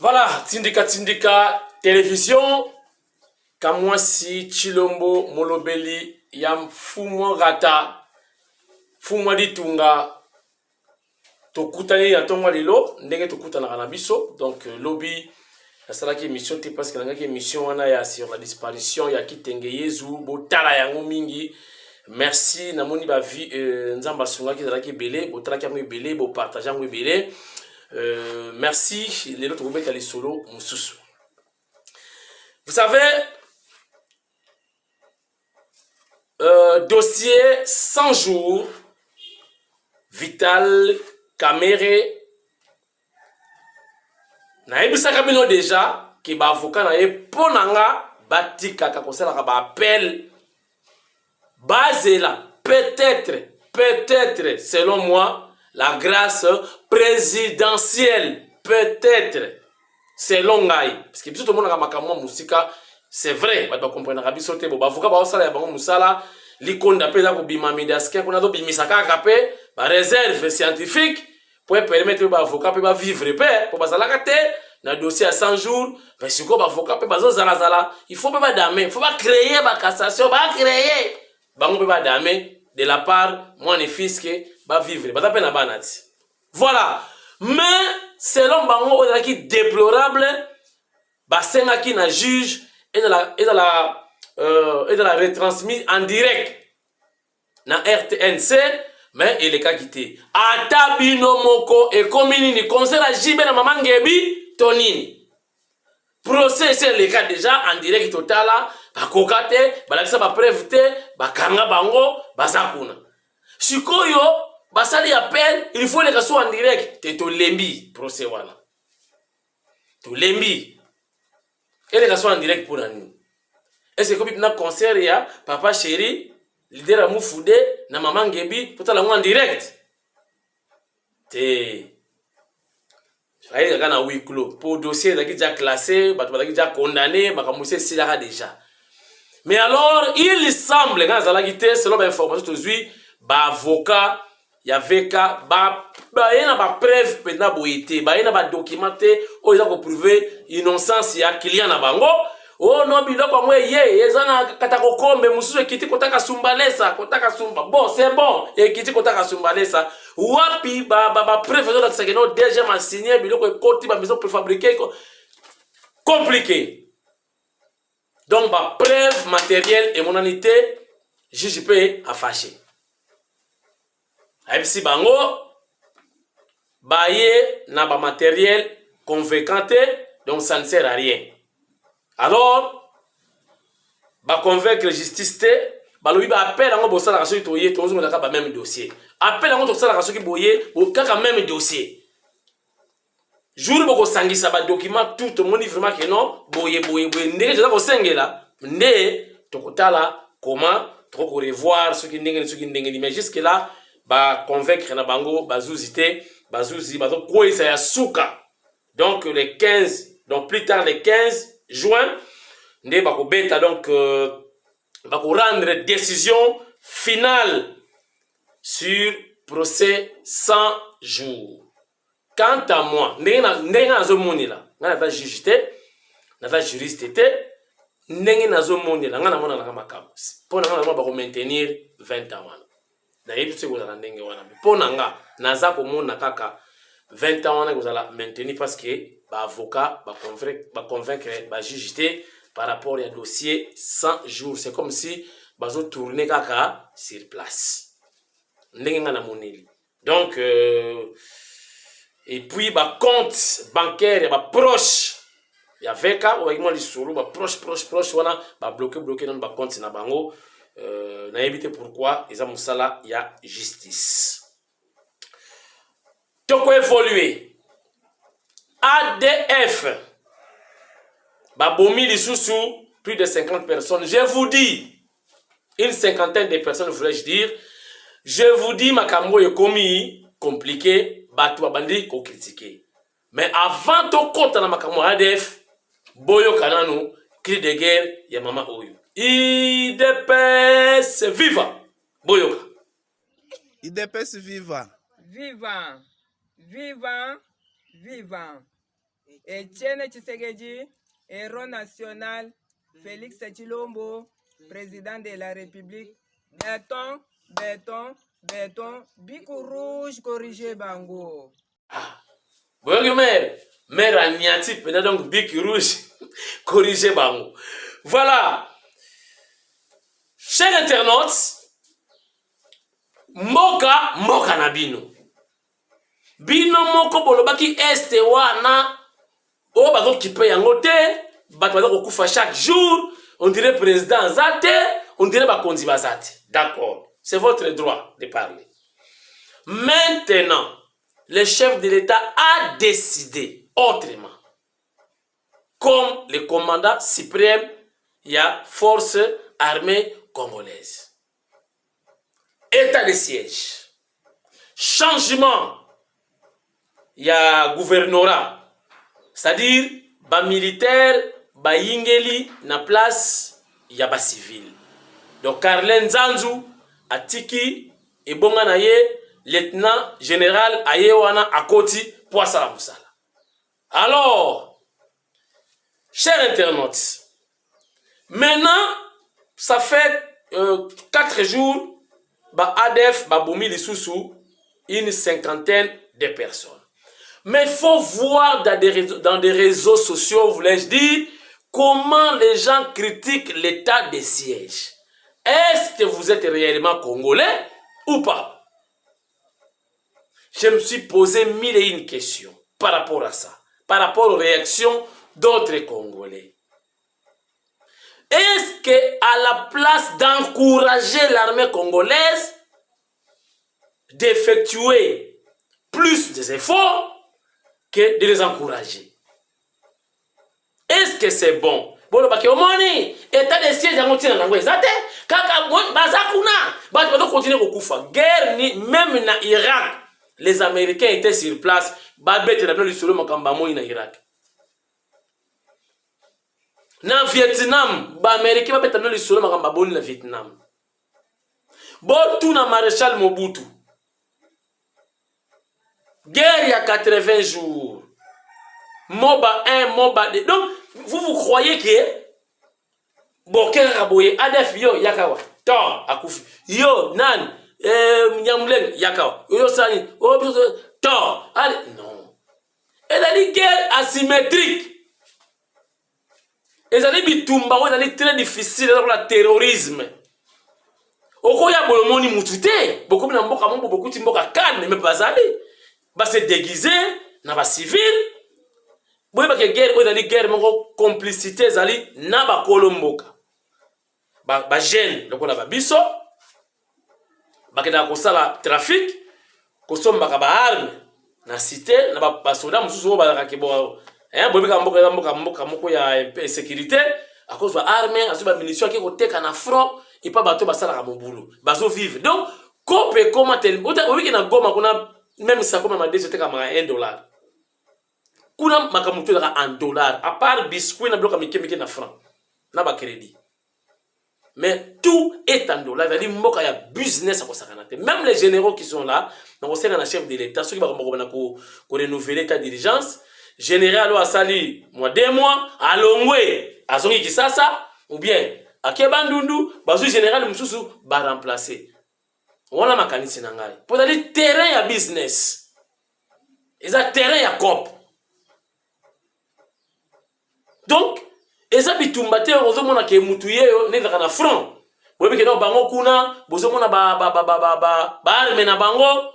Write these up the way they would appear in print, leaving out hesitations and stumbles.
Voilà, Tindika télévision. Kamwasi Chilombo Molobeli Yam Fumwa Rata Fumwa Ditunga Tokutani Yatongwa Lilo Ndenge Tokutana Kanabiso. Donc lobby la salaki émission te parce que la émission on a sur la disparition ya Kitenge Yezu Botala Yango Mingi. Merci Namoni Bavi Nzamba Sunga qui zalaki belé Botala Kamu belé Bo partageant belé. Merci les autres remettre les solos Moussous. Vous savez, dossier 100 jours, Vital Kamere. Naïbisa Kamino déjà, qui va avocat na ponanga batika kakosela ka ba appel basé là peut-être selon moi la grâce présidentielle peut-être selon ngai parce que tout le monde a makamwa musika c'est vrai ba comprendre ka biso te bo avocat ba osala ya bango musala likonda peza ko bima midaske ko na do bimisa ka pe ba réserve scientifique pour permettre ba avocat pe ba vivre pe pour basala ka te na dossier à 100 jours mais si ko ba avocat pe bazo zala il faut pas damer il faut pas créer ba cassation ba créer bango pe ba damer de la part moi ne fils que ba vivre ba ta na banati voilà mais selon bango qui déplorable basenga qui na juge et de la retransmise en direct na RTNC mais il est cas quitté atabino moko et commune ni conseil la jibe na maman ngebi tonini procès c'est le cas déjà en direct total ba kokate ba lakisa ba preuve te ba kanga bango basakuna sikoyo basali appel il faut les cas soit en direct te to lembi procès wana to lembi et les cas soit en direct pour nani est-ce que comme na concert ya papa chéri leader amu fude na maman ngebi potala en direct te aïe kana huis clos pour dossier qui déjà classé bato qui déjà condamné makamuse silaka déjà mais alors il semble quand ça la quitté selon l'information aujourd'hui ba avocat ya veka ba yena ba preuve pena boité ba yena ba documenté o ils ont prouver innocence ya client na bango oh non biloko mwe ye ezana katako kombe mususu ekiti kotaka sumbalesa kotaka sumba bon c'est bon ekiti kotaka sumbalesa wapi ba preuve de la sekeno déjà m'a signé biloko ekoti ba maison préfabriquée compliqué donc ba preuve matérielle et monanité juge peut a fâché si bango baye na ba matériel convaincant donc ça ne sert à rien. Alors ba convaincre la justice te ba lobi ba appel ngo bosala kaso toye tozo ngaka ba même dossier appel ngo tosala kaso ki boye o kaka même dossier jour boko sangisa ba document tout mon vraiment que non boye ndenge je ko sengela nde tokotala comment trop revoir ce qui ndenge mais jusque là ba convaincre na bango bazuzite bazuzi bazo koisa ya suka donc le 15 donc plus tard le 15 juin nde bako beta donc bako rendre décision finale sur procès 100 jours. Quant à moi ndenge nazo monela ngana ta juge te na ta juriste te ndenge nazo monela ngana mona na makabo pour ngana bako maintenir 20 ans wana na yebi se kozala ndenge wana po nanga naza komona kaka 20 ans wana kozala maintenir parce que ba avocat ba convaincre ba juge par rapport au dossier 100 jours c'est comme si bazo tourner kaka sur place ndenge ngana moneli donc et puis ba compte bancaire ba proche ya veka ou moi li solo ba proche wana ba bloquer dans ba compte na bango na éviter pourquoi ils ont musala ya justice toko évoluer ADF babomi lisusu plus de 50 personnes je vous dis une cinquantaine de personnes voulais-je dire je vous dis makambo ekomi compliqué batu babandi ko critiquer mais avant to kota na makambo ADF boyo kananu cri de guerre ya mama oyo IDPS viva boyoka IDPS viva viva viva viva Etienne Tshisekedi, héros national, Félix Tshilombo, président de la République, béton, béton, béton, bico rouge, corrigé bango. Boyogi maire Agnati, peut-être donc bic rouge, corrigé bango. Voilà. Chers internautes, mboka na bino. Bino moko bolobaki este wana, o bazo kipe yango te, bato bazo kokufa chaque jour, on dirait président zate, on dirait bakonzi bazate. D'accord, c'est votre droit de parler. Maintenant, le chef de l'État a décidé autrement. Comme le commandant suprême, il y a force armée congolaise. État de siège. Changement. Il y a gouvernorat. C'est-à-dire, ba militaire, ba yingeli, na place, il y a ba civil. Donc, Carlen Zanzu, Atiki, et Bonganaye, lieutenant général Ayewana Akoti, Poissala Moussala. Alors, chers internautes, maintenant, ça fait 4 jours, bah ADF, bah Boumi Lissoussou, une cinquantaine de personnes. Mais il faut voir dans des réseaux sociaux, voulais-je dire, comment les gens critiquent l'état de siège. Est-ce que vous êtes réellement congolais ou pas? Je me suis posé 1001 questions par rapport à ça, par rapport aux réactions d'autres Congolais. Est-ce qu'à la place d'encourager l'armée congolaise d'effectuer plus des efforts que de les encourager? Est-ce que c'est bon? Bon, parce que omoni état de siège en tient dans les athées. Kaka bazakuna, bah tu continuer au kufa. Guerre ni même na Irak, les Américains étaient sur place. Bah bête na le solo makamba mo na Irak. Na Vietnam, ba Américain ba bête na le solo makamba boni na Vietnam. Bon tout na maréchal Mobutu. Guerre il y a 80 jours. Moba 1, Moba 2. Donc, vous croyez que Boker Raboye, Adef, yo, Yakawa, Tor, Akufi, yo, Nan, Nyamuleng, Yakawa, yo, Sani, Tor, allez, non. Et dans les guerres asymétriques, et dans les bitumba, dans les très difficiles, dans le terrorisme. Okoya Bolomoni Moutouté, beaucoup de Mboka, beaucoup de Mboka calme, mais pas allé. Bah, c'est déguisé, n'a pas civil. Boye ba ke guerre, dans les guerres, mon complicité, zali, n'a pas Kolomboka. Ba jeune, donc on a ba biso, ba ke da kosala trafic, kosomba ka ba arme, na cité, na ba soda mususu ba ka ke bo, boye ka mboka moko ya sécurité, à cause ba arme, aso ba munitions ki ko teka na front, et pas bato ba sala ka mobulu, bazo vivre. Donc, kope koma tel, obi ki na goma kuna même ça comme ma décès ka ma $1. Kuna makamuto daka $1, à part biscuit na bloka mike na franc, na ba crédit. Mais tout est en dollars. C'est-à-dire mboka ya business à kosakanate. Même les généraux qui sont là, donc on sait un chef de l'État, ceux qui vont renouveler l'état d'urgence, général à Sali, moi 2 mois, à Longwe, à Zongi Kisasa, ou bien à Kebandundu, bazu général Moussou, va remplacer. On a makanisi nangai. Pour aller terrain ya business. Ils ont terrain ya cop. Donc, eza bitumbate ozomona ke mutuye yo neza kana front. Boyebi ke no bango kuna, bozomona ba arme na bango.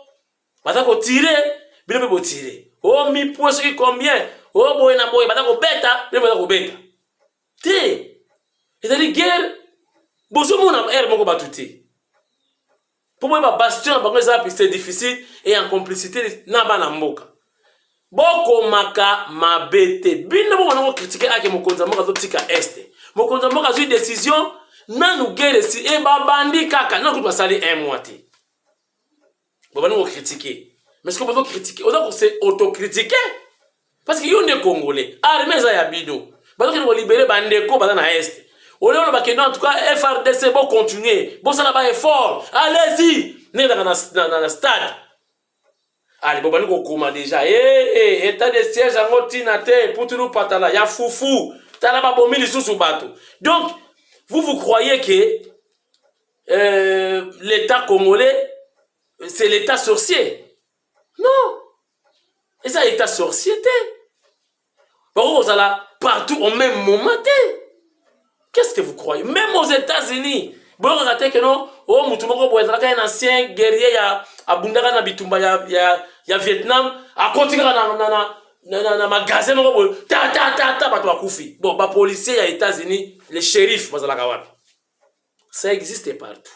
Bata ko tirer, bino be tirer. Oh mi poisse ki combien? Oh boy na boy, bata ko beta, bino bata ko beta. Te. Eza di guerre. Bozomona air moko batuté. Pour moi ba bastion bango eza c'est difficile et en complicité na bana mboka. Boko maka mabete bino boko na critiquer ake mokonza mboka zotika este mokonza mboka zui décision nanu guerre si e babandi kaka na kutu basali 1 mois te boba no critiquer mais ce que vous critiquer on c'est autocritiquer parce que yonde congolais armée za ya bido bato ki libérer bandeko bana na este ole on ba que en tout cas FRDC bon continuer bon ça na ba effort allez-y ne dans na stade. allez bobani ko koma déjà état de siège en tina te putulu patala ya fufu tala ba bomi lisusu bato. Donc vous croyez que l'état congolais c'est l'état sorcier? Non, et ça état sorcier bon vous allez partout au même moment. Qu'est-ce que vous croyez? Même aux États-Unis, bon regardez que non, oh mutumoko bo être un ancien guerrier ya abundaka na bitumba ya Vietnam, a continuer na magasin ngo ta bato bakufi. Bon ba policier ya États-Unis, les shérifs bazalaka wapi? Ça existe partout.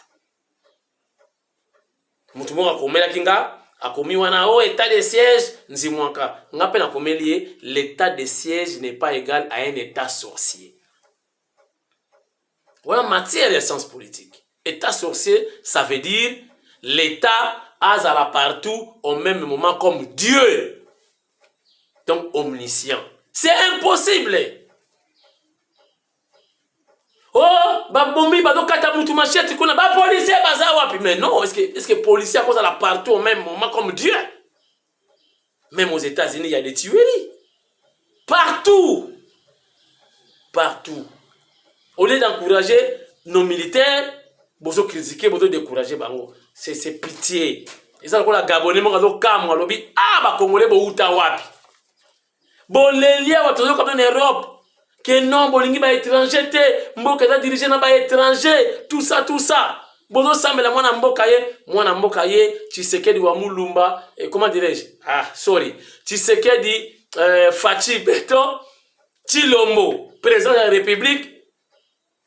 Mutumoko komela kinga akomi wana o état de siège nzimwaka ngape na komelie l'état de siège n'est pas égal à un état sorcier. Voilà matière de sens politique. État sorcier, ça veut dire l'État a partout au même moment comme Dieu. Donc omniscient. C'est impossible. Oh, babombi bado kata mutu machete kuna ba policier baza wapi? Mais non, est-ce que policier cause la partout au même moment comme Dieu? Même aux États-Unis, il y a des tueries. Partout. Partout. Au lieu d'encourager nos militaires, bozo critiquer, bozo décourager bango. C'est pitié. Et ça, la Gabonais, mon gars, comme lobby, ba Congolais, bo uta wapi. Bon, les liens, on comme en Europe. Que non, bolingi ba étranger te, mboka da diriger na ba étranger, tout ça. Bozo sambela mwana mboka ye, Tshisekedi wa Mulumba, comment dirais-je? Tshisekedi, Fachi Beto, Tshilombo, président de la République.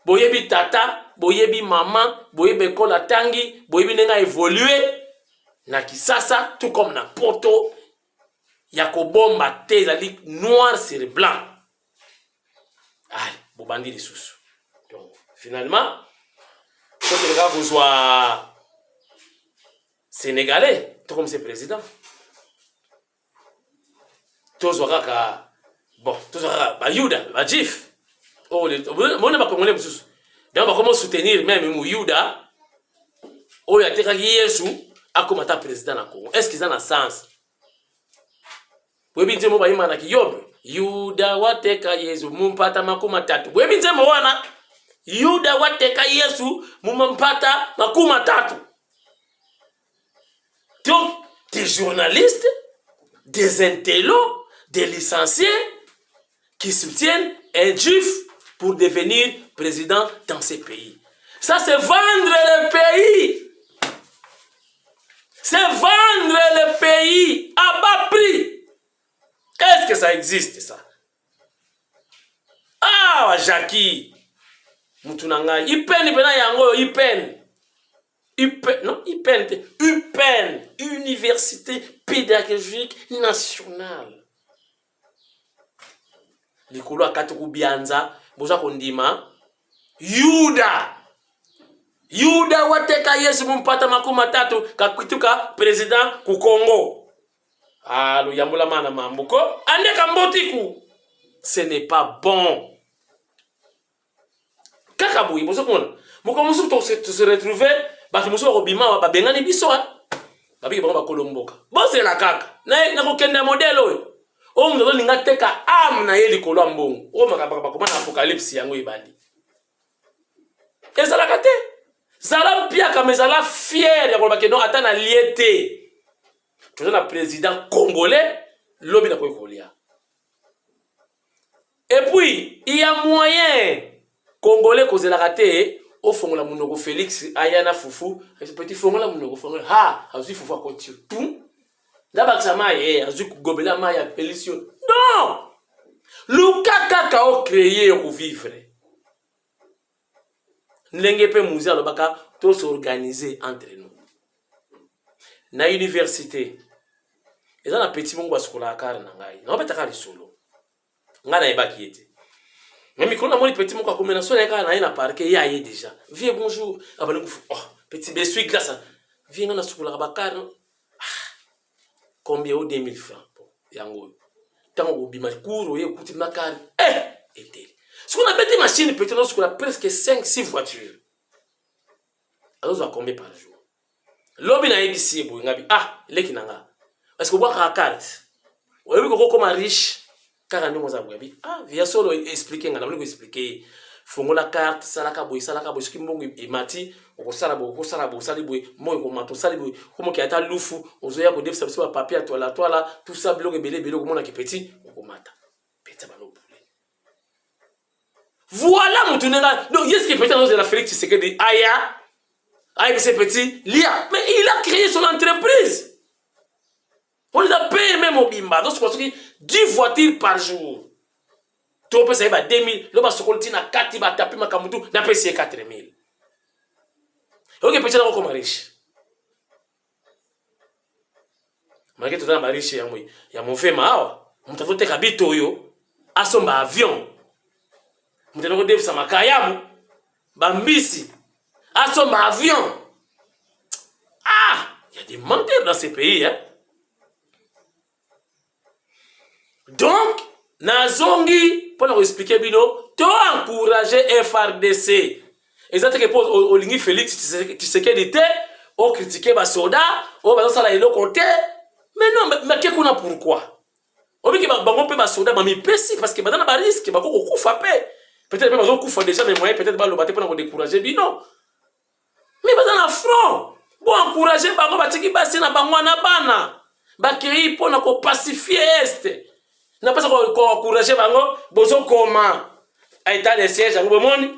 Boyebi tata, boyebi maman, boyebi kola tangi, boyebi nenga évolué na kisasa tout comme na poto ya kobomba te ezali noir sur blanc. Allez, bobandi lisusu. Donc finalement, quand le gars vous soit sénégalais, tout comme c'est président. Tous kaka bon, tous ba Yuda, ba Jif. Oh, on va congolais mususu. Donc on va comment soutenir même Mouyouda. Oh, il y a des Yesu a comme ta président na Congo. Est-ce qu'ils ont un sens? Webi nzemo ba imana ki yob. Yuda wateka Yesu mumpata makuma tatu. Webi nzemo wana Yuda wateka Yesu mumpata makuma tatu. Donc des journalistes, des intellos, des licenciés qui soutiennent un juif pour devenir président dans ces pays. Ça, c'est vendre le pays. C'est vendre le pays à bas prix. Est-ce que ça existe, ça? Ah, Jackie. Moutounanga. Ipen, yango, Ipen. Non, Ipen. Université pédagogique nationale. Likolo akatuku bianza. Boza kondima Yuda wateka Yesu mumpata makuma tatu kakwituka président ku Congo. Lo yambula mana mambuko ande kambotiku. Ce n'est pas bon. Kaka boui boza kona. Moko musu to se retrouver ba musu ko bima ba bengani biso babi ba kolomboka. Boze la kaka. Na ko kenda modelo oyo. O mzo linga teka na ye likolo mbongo. O makabaka komana apocalypse yango ibandi. Ezala kate. Zala pia kamezala fier ya kolobake non atana liete. Tu es un président congolais, lobi na kolia. Et puis, il y a moyen congolais kozela kate au fongola munoko Félix ayana fufu, ce petit fongola munoko fongola azu fufu akoti tout. D'abord ça m'a azu gobela ma ya pélition. Non! Lukaka kao créé pour vivre. Ndenge pe muzi alobaka to s'organiser entre nous. Na université. Eza na petit mongo baskola akara na ngai. Na obeta kali solo. Nga na ebaki ete. Même quand on a petit mongo akomena so na kala na ina parke ya ye déjà. Viens bonjour. Abana kufu. Oh, petit besui glace. Viens na sokola bakara. Combien au 2000 francs yango. Tango bima cours ye kuti makari. Était. Si on a bête machine peut-être qu'on a presque 5-6 voitures. Alors on a combien par jour? Lobi na ebisi bo ngabi leki nanga. est-ce que vous avez une carte? Vous avez comme riche, car nous avons dit, ah, via solo expliquer, on a expliqué. Fongo la carte, salaka boy, ce qui mbongo imati, au salabo, saliboy, moi, au mato, saliboy, comme qui a ta loufou, aux oeufs, au défi, ça papier à toi, tout ça, blog et belé, comme on a qui petit, au mata. Petit ballon. Voilà mon tournée là. Donc, il y a ce qui est peut-être dans la Félix Tshisekedi, Aya, avec ses petits, Lia, mais il a créé son entreprise. On les a payé même au Bimba. Donc, c'est 10 voitures par jour. Tu peux payer 2000. Le bas se continue à 4 000. Tu peux payer 4 000. Ok, peut-être comme riche. Malgré tout ça, riche, il y a mon fait mao. On t'a voté qu'habito yo. À son avion. On t'a voté que ça m'a kayabu. Bambisi. À son avion. Ah, il y a des menteurs dans ces pays, hein. Donc, Nazongi, pour nous expliquer, Bino, tu as encouragé FRDC. Exactement, que pour Olingi Félix, tu sais qu'il était, on critiquait les soldats, on va dans la côté. Mais non, mais qu'est-ce qu'on a pourquoi? On dit que on peut les soldats, mais pessi, parce que maintenant, il y a un risque, il y a beaucoup de coups. Peut-être que les coups déjà, mais moyens, peut-être que le battre pour nous décourager, Bino. Mais dans le front, pour encourager, on va dire que c'est un bana. Bakiri pour nous pacifier Est. N'a pas encourager bango bozo comment état de siège en bomoni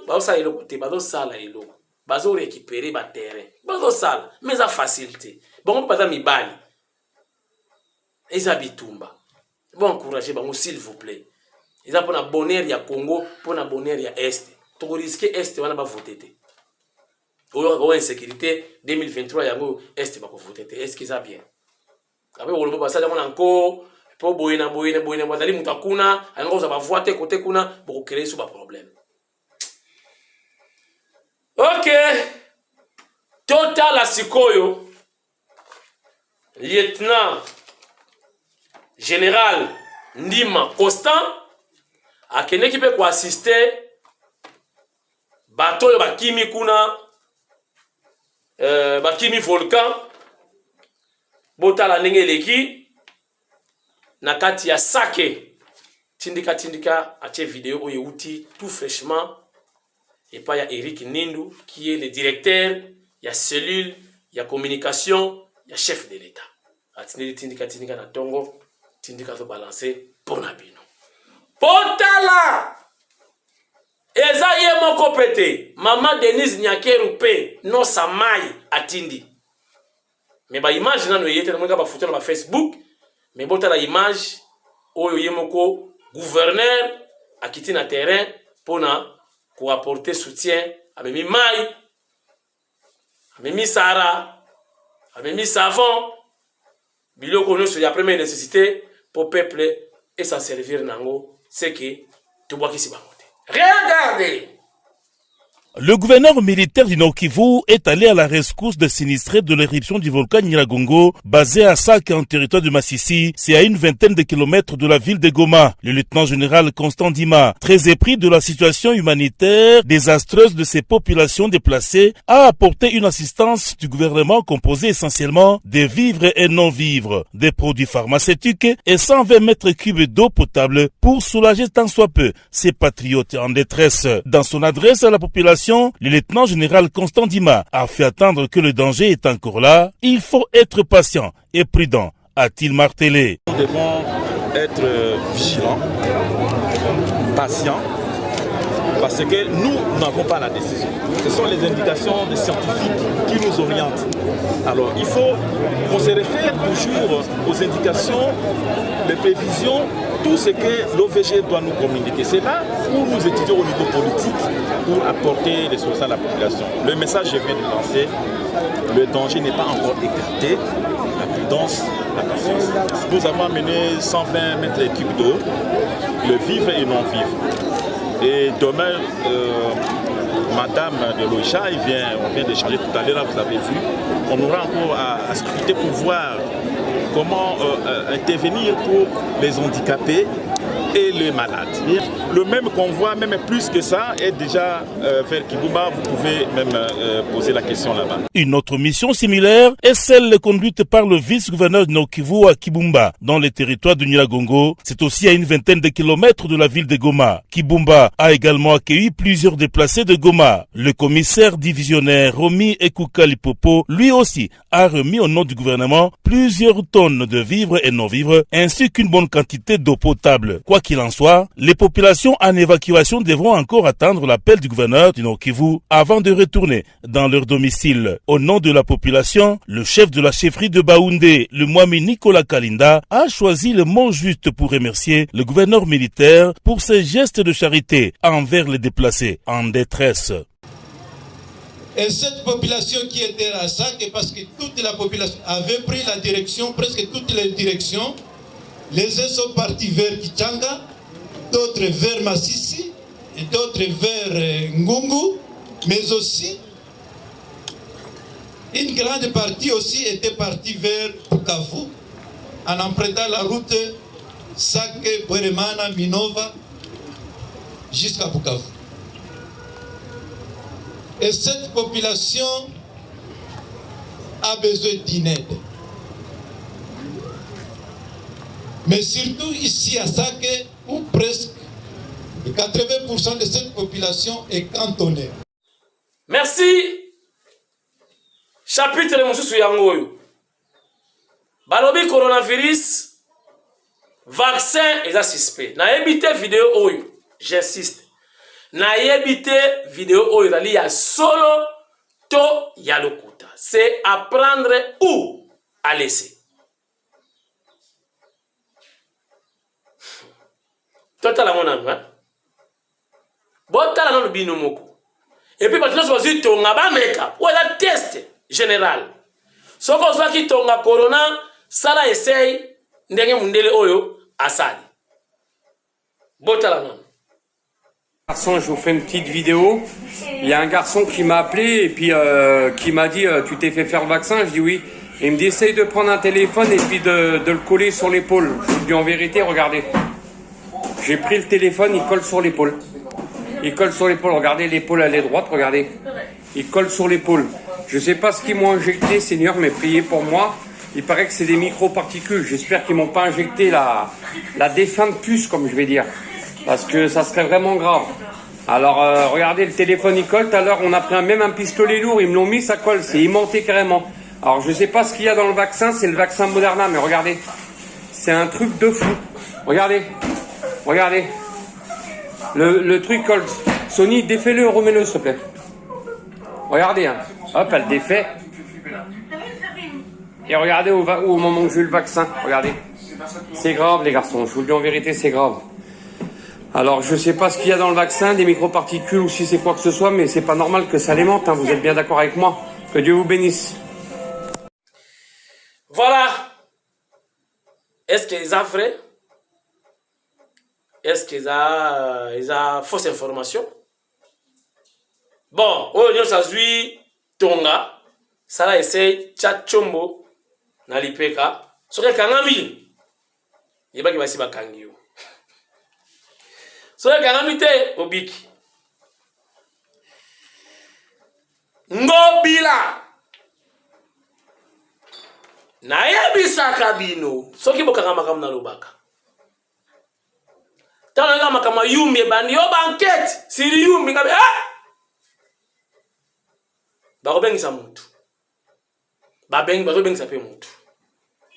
ba ça ilo côté ba sala ilo bazo récupérer ba terrain bazo sala mais ça facilité bon pas mi bali eza bitumba bon encourager bango s'il vous plaît eza pour na bonheur ya Congo pour na bonheur ya Est to risquer Est wana ba voter te o insécurité 2023 yango Est ba ko voter te est-ce que ça bien après on va passer encore pour boyena bazali mutakuna ango za bavoite côté kuna pour créer ce problème. OK. Total Asikoyo lieutenant général Ndima Constant akene qui peut assister bateau yo bakimi kuna bakimi volcan botala ndenge leki na kati ya Sake tindika ache vidéo oyo uti tout fraîchement et pas ya Eric Nindu qui est le directeur ya cellule ya communication ya chef de l'état atindi tindika na tongo tindika zo balancer pour na bino potala eza ye moko pete mama Denise Nyakeru pe no samai atindi mais ba image nano yete na ba photo na ba Facebook. Mais bon, tu as l'image où il y a un gouverneur à quitter le terrain pour apporter soutien à Mimi Maï, à Mimi Sarah, à Mimi Savon. Bilo connu sur la première nécessité pour le peuple et s'en servir nango, c'est que tu vois qui s'y va monter. Regardez! Le gouverneur militaire du Nord-Kivu est allé à la rescousse des sinistrés de l'éruption du volcan Nyiragongo, basé à Sake en territoire de Massissi. C'est à une vingtaine de kilomètres de la ville de Goma. Le lieutenant-général Constant Ndima, très épris de la situation humanitaire désastreuse de ces populations déplacées, a apporté une assistance du gouvernement composée essentiellement des vivres et non-vivres, des produits pharmaceutiques et 120 mètres cubes d'eau potable pour soulager tant soit peu ces patriotes en détresse. Dans son adresse à la population, le lieutenant-général Constant Ndima a fait attendre que le danger est encore là. Il faut être patient et prudent, a-t-il martelé. Nous devons être vigilants, patients, parce que nous n'avons pas la décision. Ce sont les indications des scientifiques qui nous orientent. Alors il faut qu'on se réfère toujours aux indications, les prévisions, tout ce que l'OVG doit nous communiquer. C'est là où nous étudions au niveau politique pour apporter des solutions à la population. Le message que je viens de lancer, le danger n'est pas encore écarté, la prudence, la patience. Nous avons amené 120 mètres cubes d'eau, le vivre et non vivre. Et demain, Madame de l'OICHA, on vient d'échanger tout à l'heure, vous avez vu, on aura encore à scruter pour voir comment intervenir pour les handicapés et les malades. le même convoi, même plus que ça, est déjà vers Kibumba. Vous pouvez même poser la question là-bas. Une autre mission similaire est celle conduite par le vice-gouverneur de Nord-Kivu à Kibumba, dans les territoires de Nyiragongo. C'est aussi à une vingtaine de kilomètres de la ville de Goma. Kibumba a également accueilli plusieurs déplacés de Goma. Le commissaire divisionnaire Romi Ekuka Lipopo, lui aussi, a remis au nom du gouvernement plusieurs tonnes de vivres et non-vivres, ainsi qu'une bonne quantité d'eau potable. Quoi qu'il en soit, les populations en évacuation devront encore attendre l'appel du gouverneur du Nord-Kivu avant de retourner dans leur domicile. Au nom de la population, le chef de la chefferie de Baoundé, le Mwami Nicolas Kalinda, a choisi le mot juste pour remercier le gouverneur militaire pour ses gestes de charité envers les déplacés en détresse. Et cette population qui était à Sac, parce que toute la population avait pris la direction, presque toutes les directions, les uns sont partis vers Kichanga, d'autres vers Massissi, et d'autres vers Ngungu, mais aussi une grande partie aussi était partie vers Bukavu, en empruntant la route Sake, Bweremana, Minova, jusqu'à Bukavu. Et cette population a besoin d'une aide. Mais surtout ici à Sake, où presque 80% de cette population est cantonnée. Merci. Chapitre mosusu yango oyo. Balobi coronavirus, vaccin eza suspect. Na ebite vidéo oyo, j'insiste. Na ebite vidéo oyo dali ya solo to ya lokuta. C'est à prendre ou à laisser. Totala mona hein. Botala no bino moko. Et puis maintenant so zi tonga ba meka. Ou la test général. Soko zwa ki tonga corona sala essaye ndenge mundele oyo asali. Botala non. Garçon, je vous fais une petite vidéo. Il y a un garçon qui m'a appelé et puis qui m'a dit tu t'es fait faire le vaccin? Je dis oui. Il me dit essaye de prendre un téléphone et puis de le coller sur l'épaule. Je lui dis en vérité, regardez. J'ai pris le téléphone, il colle sur l'épaule. Il colle sur l'épaule, regardez, l'épaule elle est droite, regardez. Il colle sur l'épaule. Je sais pas ce qu'ils m'ont injecté, Seigneur, mais priez pour moi. Il paraît que c'est des microparticules. J'espère qu'ils m'ont pas injecté la défunte puce, comme je vais dire. Parce que ça serait vraiment grave. Alors, regardez, le téléphone, il colle. Tout à l'heure, on a pris même un pistolet lourd. Ils me l'ont mis, ça colle. C'est aimanté carrément. Alors, je sais pas ce qu'il y a dans le vaccin. C'est le vaccin Moderna, mais regardez. C'est un truc de fou. Regardez. Regardez. Le truc colle. Sony, défais-le, remets-le, s'il te plaît. Regardez, hein. Hop, elle défait. Et regardez au moment où j'ai eu le vaccin. Regardez. C'est grave, les garçons. Je vous le dis en vérité, c'est grave. Alors, je sais pas ce qu'il y a dans le vaccin, des microparticules ou si c'est quoi que ce soit, mais c'est pas normal que ça alimente, hein. Vous êtes bien d'accord avec moi? Que Dieu vous bénisse. Voilà. Est-ce qu'ils ont vrai? Est-ce qu'ils ont fausse information? Bon, on ça suit Tonga, ça là essaye Tchachombo, Nalipeka, ce que Kangami, il va y avoir Kangio. Ce que Kangami te Obiki. Ngobila. Nayebisa kabino, ce qui boka makam na lobaka. Tana makama yumi bandi yo banquette, siri yumi kabe ah.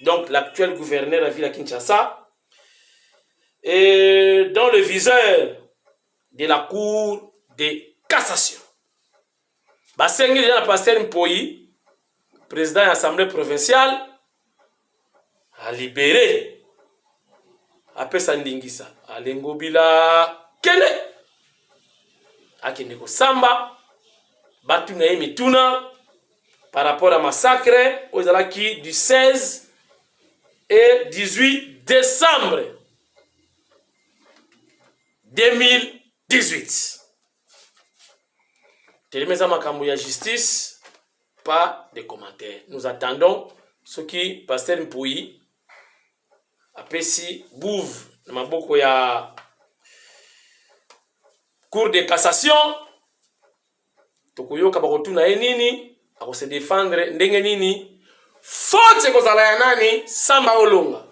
Donc l'actuel gouverneur de la Kinshasa est dans le viseur de la cour de cassation. Basengi déjà passer Mpoyi, président de l'Assemblée provinciale, a libéré après Sandingisa, a Lengobila Kene, a Keneko Samba. Batuna et Mituna par rapport à massacre aux Alaki du 16 et 18 décembre 2018. Télémeza Makamouya Justice, pas de commentaires. Nous attendons ce qui Pasteur Mpoyi a Pessi Bouve, Maboko ya cour de cassation tokoyoka bakotuna ye nini akose défendre ndenge nini faute kozala ya nani Samba Olonga.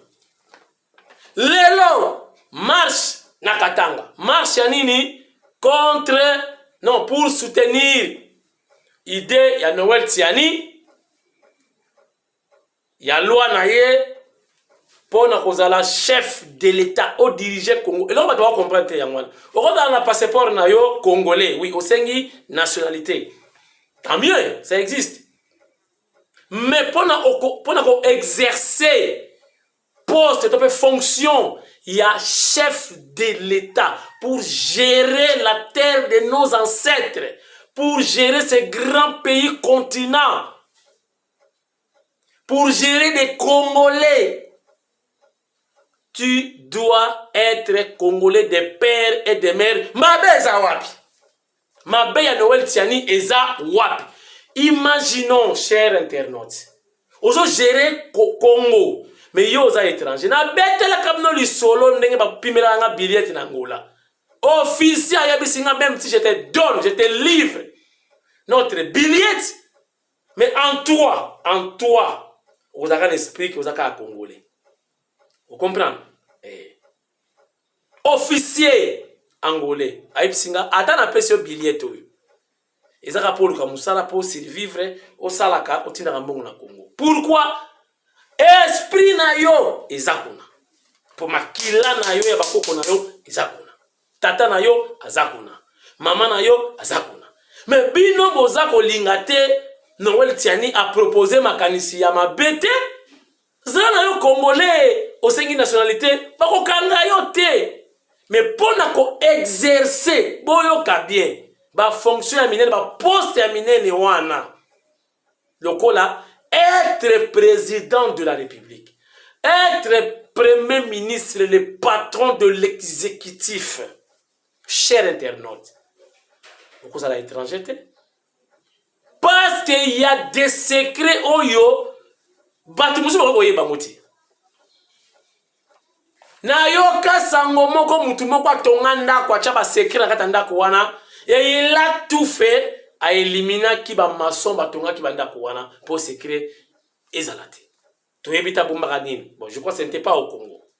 Lelo marche na Katanga, marche ya nini contre non pour soutenir idée ya Noël Tiani ya loi na ye pona kozala chef de l'état au diriger Congo. Et là on va comprendre ya mwana. Okoza na passeport na yo congolais, oui, osengi nationalité. Tant mieux, ça existe. Mais pona ko exercer poste de fonction, il y a chef de l'état pour gérer la terre de nos ancêtres, pour gérer ce grand pays continent, pour gérer des Congolais. Tu dois être Congolais des pères et des mères. Mabe eza wapi? Mabe ya Noël Tiani eza wapi? Imaginons, chers internautes, ozo gérer Congo, mais yo oza étranger. Na bete la kabno li solo ndenge ba pimela nga billet na Angola. Officier ya bisinga, même si je te donne, je te livre notre billet, mais en toi, vous avez un esprit que vous avez un Congolais. Vous comprenez? Officier angolais, aïpsinga, attends un peu ce billet. Ils ont rapport comme ça pour survivre au salaka au Tinarambongo na Congo. Pourquoi? Esprit na yo ezakuna. Pour makila na yo ya bakoko na yo ezakuna. Tata na yo azakuna. Mama na yo azakuna. Mais bino bozako lingate Noël Tiani a proposé makanisi ya mabete. Zana yo Congolais au sengi nationalité bako kanga yo te. Mais pour ko exercer boyo ka bien ba fonction ya minene ba poste ya minene wana lokola être président de la République, être premier ministre, le patron de l'exécutif. Cher internaute, pourquoi ça l'a étranger? Parce qu'il y a des secrets oyo batumusu oye bamoti. Na yoka sango moko mutu moko atonga ndako acha ba secret na kata ndako wana, et il a tout fait à éliminer qui ba maçon batonga qui ba ndako wana pour secret ezalate. To yebita bomba nini? Bon, je crois que ce n'était pas au Congo.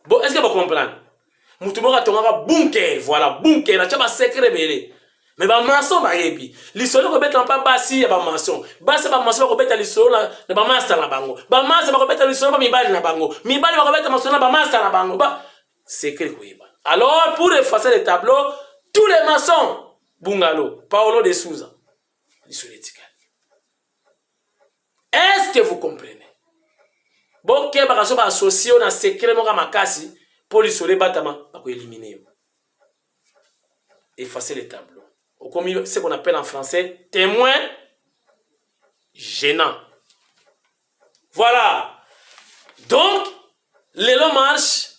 Bon, est-ce que vous comprenez? Mutu moko atonga bunker, voilà, bunker acha ba secret belé. Mais ba maçon ba yebi. Lisolo ko beta pa basi ya ba maçon. Basi ba maçon ko beta lisolo na ba master na bango. Ba master ba ko beta lisolo ba mibali na bango. Mibali ba ko beta maçon na ba master na bango. Ba secret ko yeba. Alors pour effacer le tableau, tous les maçons Bungalo, Paolo de Souza, est-ce que vous comprenez? Bon, que ba kaso ba associé na secret mo ka makasi pour lisolo batama ba ko éliminer. Effacer le tableau. Comme ce qu'on appelle en français témoin gênant. Voilà. Donc, les longs marches,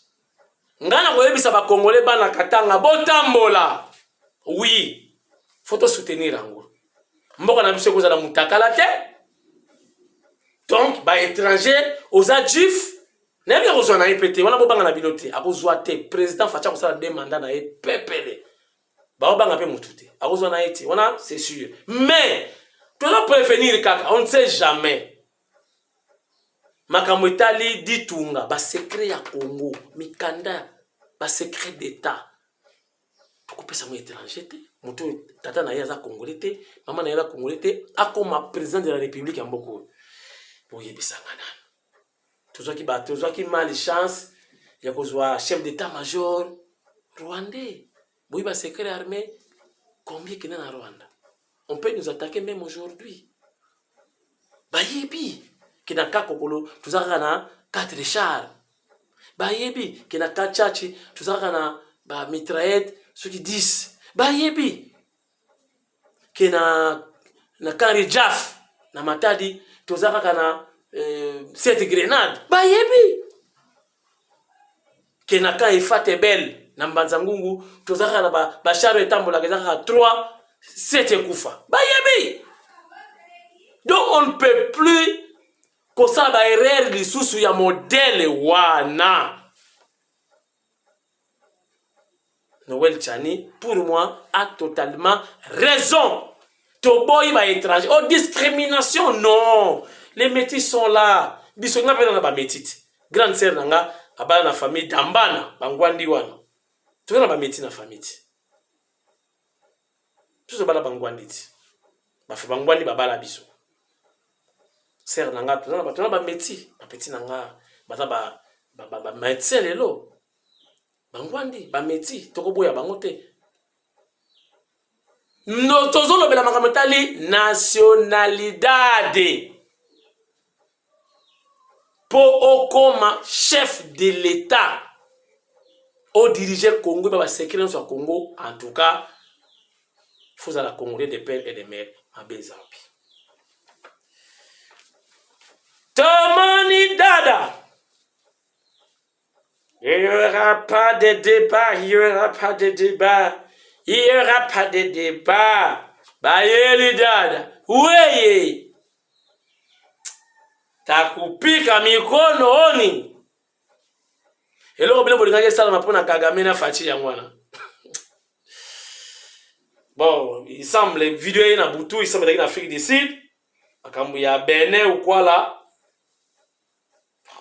ngana koyebisa ba Congolais bana Katanga botambola. Oui, faut te soutenir ango. Mboka na biso kozala mutakala te. Donc, ba étranger aux adjufs, n'aime pas kozwa na ipete, wana bobanga na binote, akozwa te président facha kosala deux mandats na pepele. C'est sûr. Mais, tu dois prévenir, on ne sait jamais. Makamwetali dit tunga, ba secret ya Congo, mikanda, ba secret d'État. Pourquoi pas ça m'a étranger? Moto tata na yaza Congolais, maman na yaza Congolais, akoma président de la République en beaucoup. Pour yebisa ngana. Tout ça qui malchance, ya kozwa chef d'état-major rwandais. Oui, bah, secret armé, combien qu'il y a en Rwanda? On peut nous attaquer même aujourd'hui. Bah, yebi, qui n'a qu'à Kokolo, tout ça, 4 chars. Bah, yebi, qui n'a qu'à Tchachi, tout ça, bah, mitraillette, ceux qui 10. Bah, yebi, qui n'a qu'à Rijaf, n'a matadi, tout ça, 7 grenades. Bah, yebi, qui n'a qu'à Efatebel. Nambanzangungu tozaka na ba charo etambola kezaka 3 7 kufa ba yebi. Donc on ne peut plus kosa ba erreur lisusu ya modèle wana. Noël Tchani, pour moi, a totalement raison. Toboy va étranger. Oh, discrimination, non. Les métis sont là. Bisonga pe na ba métis. Grande sœur nanga, abana na famille Dambana, bangwandi wana. Tout na ba métis na famille. Tout ça bala bangwandi. Ba fa bangwandi babala biso. Sœur nanga, tout na ba métis, ba petit nanga, ba médecin lelo. Bangwandi, ba métis, tokoboya bangote. No tozolo bela makamotali nationalidade po okoma chef de l'État au diriger Congo ba secret sur Congo en tout cas faut à la Congolais des pères et des mères à Bezambi. Tomani dada. Il n'y aura pas de débat, il n'y aura pas de débat. Il n'y aura pas de débat. Bayeli dada. Weye. Takupika mikono oni. Eloko bile bolinga sala mapona Kagame na Fachi ya mwana. Bon, il semble vidéo na butu, il semble en Afrique du Sud. Akambu ya Benin ou quoi là.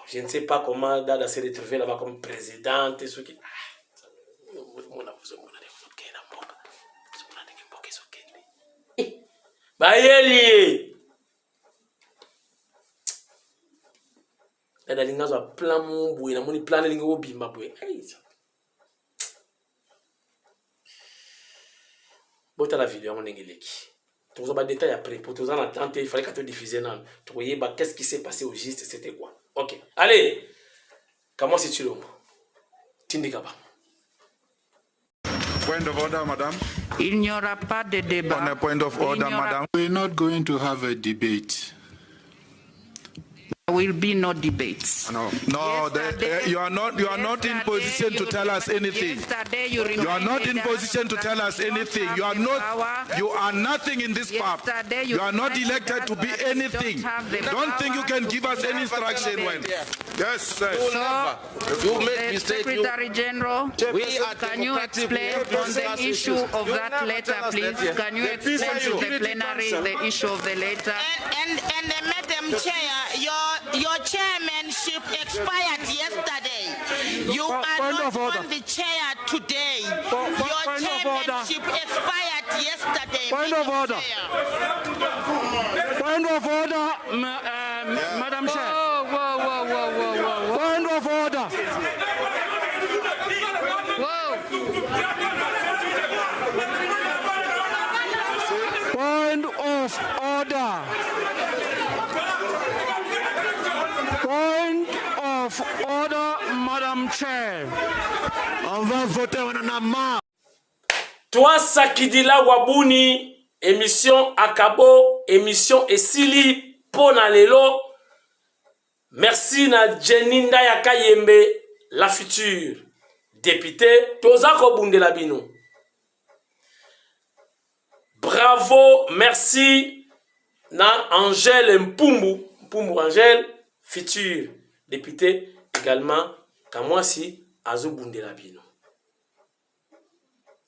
Je ne sais pas comment Dada s'est retrouvé là-bas comme présidente et ce qui. Bayeli Dada linga zo plan mon boy na moni plan linga wo bimba boy. Bota la vidéo mon ngeleki. Tu as des détails après pour tous en attente, il fallait que tu diffuses non. Tu voyais bah qu'est-ce qui s'est passé au juste, c'était quoi. OK. Allez. Comment c'est tu l'homme? Tindikaba. Point of order, madame. Il n'y aura pas de débat. On a point of order, madame. We're not going to have a debate. There will be no debates. No, you are not in position to tell us anything. You are not in position to tell us anything. You are nothing in this path. You are not elected to be anything. Don't think you can give us any instruction when. Yes, sir. So, the Secretary General, can you explain on the issue of that letter, please? Can you explain to the plenary the issue of the letter? And Madam Chair, your chairmanship expired yesterday. You are not on the chair today. Your chairmanship expired yesterday. Point of order. Point of order, Madam Chair. Whoa. Point of order. Whoa. Point of order. Point of order, Madam Chair. On va voter, on en a marre. Toi Sakidila Wabuni, émission Akabo, émission Esili, Pona Lelo. Merci na Jeninda Yakayembe, la future députée, Tozako Bundelabino. Bravo, merci na Angèle Mpumbu, Angèle, future députée, également, Kamwasi, Azo Bundelabino.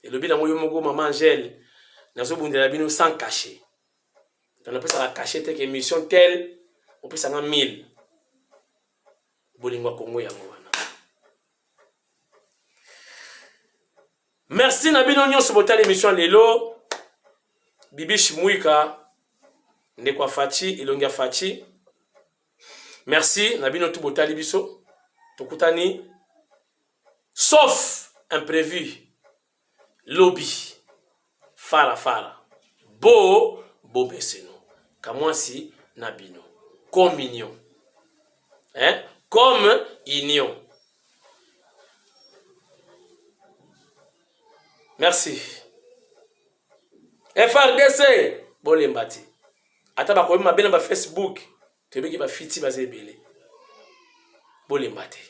Et le bilan moyomogo maman Angèle nazo bundela bino sans cacher. On peut ça cacher telle émission telle, on peut ça en 1000. Bolingwa Congo yango wana. Merci na bino nyonso botala émission lelo. Bibi Shimwika ndekwa Fachi ilongia Fachi. Merci na bino tout botali biso. Tokutani sauf imprévu. Lobby, fara, bo beseno, kamwasi nabino, communion, comme union. Merci. FRDC, bolembati. Ata ba koyema bena ba Facebook, tebeki ba fiti bazebele. Bolembati.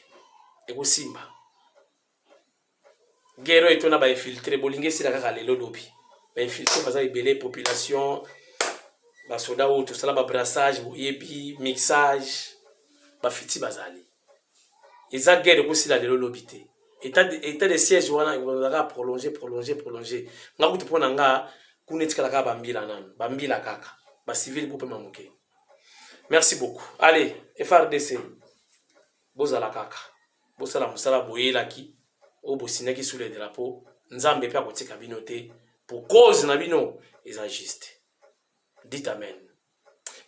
Eko simba. Guerre et on a infiltré bolingue si la kaka lelo lobi ba infiltré baza ibele population ba soda ou tout ça ba brassage yebi mixage ba fiti bazali eza guerre ko si la lelo lobi te état de siège wana ngaka prolonger nga kuti pona nga kunetika la ka bambila nan bambila kaka ba civil bope mamuke. Merci beaucoup. Allez, FRDC bozala kaka bosala musala boyelaki o bosinaki sous les drapeaux nzambe pe akotika bino te pour cause na bino eza juste. Dites amen.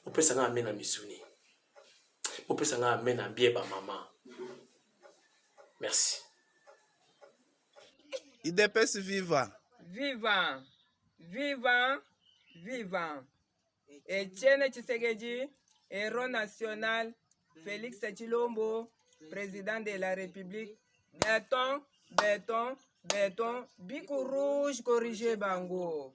Opesa nga amen na misuni. Opesa nga amen na bieba mama. Merci. IDPS vivant. Vivant. Vivant. Vivant. Etienne Tshisekedi, héros national, Félix Tshilombo, président de la République. Béton, béton, béton, Bikou rouge corrigé bango.